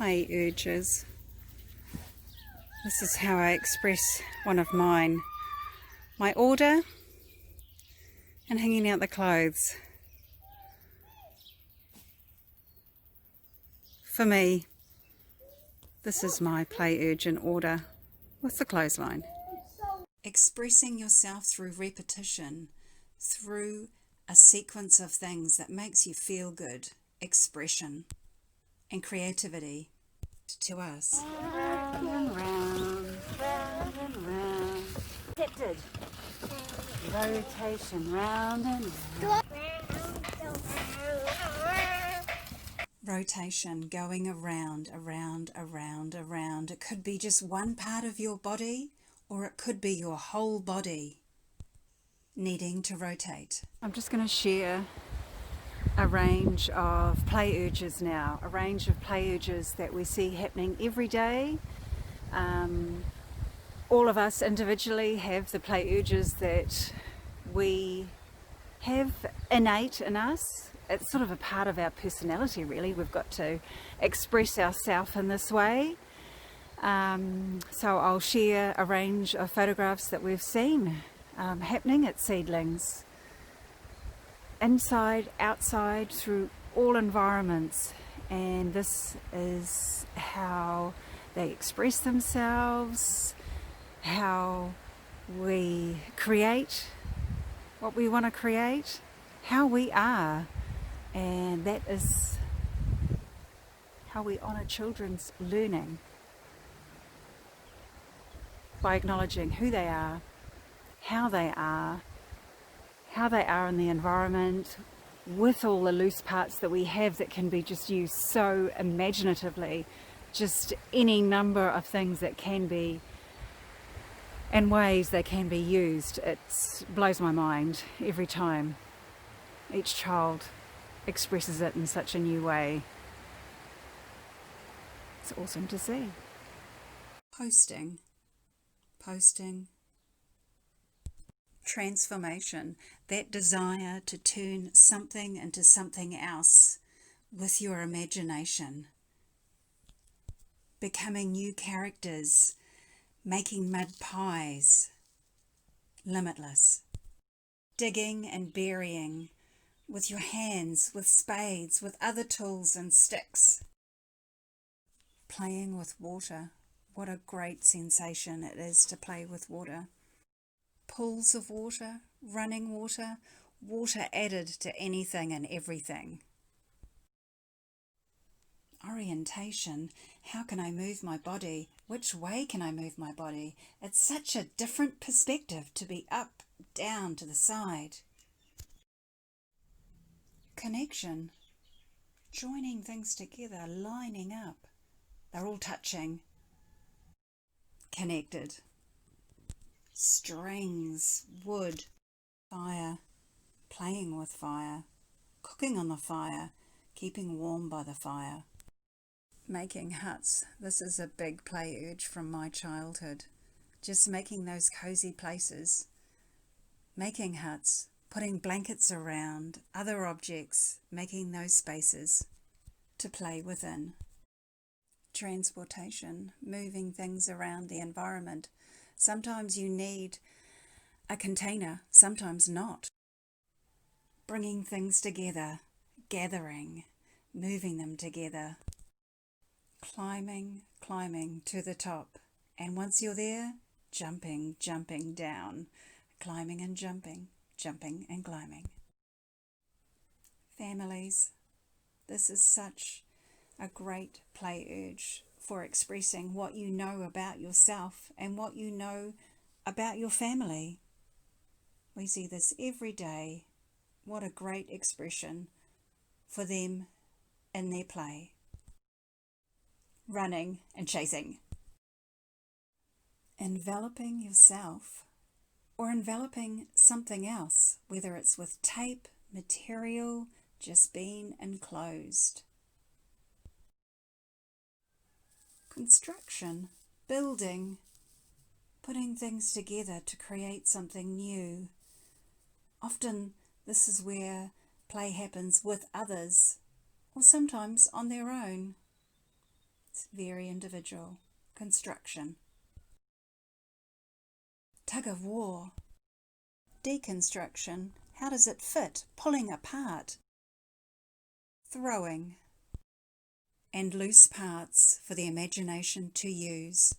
play urges. This is how I express one of mine. My order and hanging out the clothes. For me, this is my play urge and order with the clothesline. Expressing yourself through repetition, through a sequence of things that makes you feel good, expression and creativity to us. Round and round, round and round. Accepted. Rotation, round and round. Rotation, going around, around, around, around. It could be just one part of your body, or it could be your whole body needing to rotate. I'm just going to share a range of play urges now, a range of play urges that we see happening every day. All of us individually have the play urges that we have innate in us. It's sort of a part of our personality, really. We've got to express ourselves in this way. So I'll share a range of photographs that we've seen happening at Seedlings. Inside, outside, through all environments. And this is how they express themselves, how we create what we want to create, how we are. And that is how we honour children's learning, by acknowledging who they are, how they are in the environment, with all the loose parts that we have that can be just used so imaginatively, just any number of things that can be, and ways they can be used. It blows my mind every time each child expresses it in such a new way. It's awesome to see. Posting, transformation, that desire to turn something into something else with your imagination, becoming new characters, making mud pies, limitless, digging and burying with your hands, with spades, with other tools and sticks, playing with water. What a great sensation it is to play with water. Pools of water, running water, water added to anything and everything. Orientation, how can I move my body? Which way can I move my body? It's such a different perspective to be up, down, to the side. Connection, joining things together, lining up. They're all touching. Connected. Strings, wood, fire, playing with fire, cooking on the fire, keeping warm by the fire. Making huts. This is a big play urge from my childhood. Just making those cozy places. Making huts, putting blankets around, other objects, making those spaces to play within. Transportation, moving things around the environment. Sometimes you need a container, sometimes not. Bringing things together, gathering, moving them together. Climbing to the top. And once you're there, jumping down. Climbing and jumping and climbing. Families, this is such a great play urge for expressing what you know about yourself and what you know about your family. We see this every day. What a great expression for them in their play. Running and chasing. Enveloping yourself or enveloping something else, whether it's with tape, material, just being enclosed. Construction, building, putting things together to create something new. Often this is where play happens with others, or sometimes on their own. It's very individual. Construction. Tug of war. Deconstruction. How does it fit? Pulling apart. Throwing. And loose parts for the imagination to use.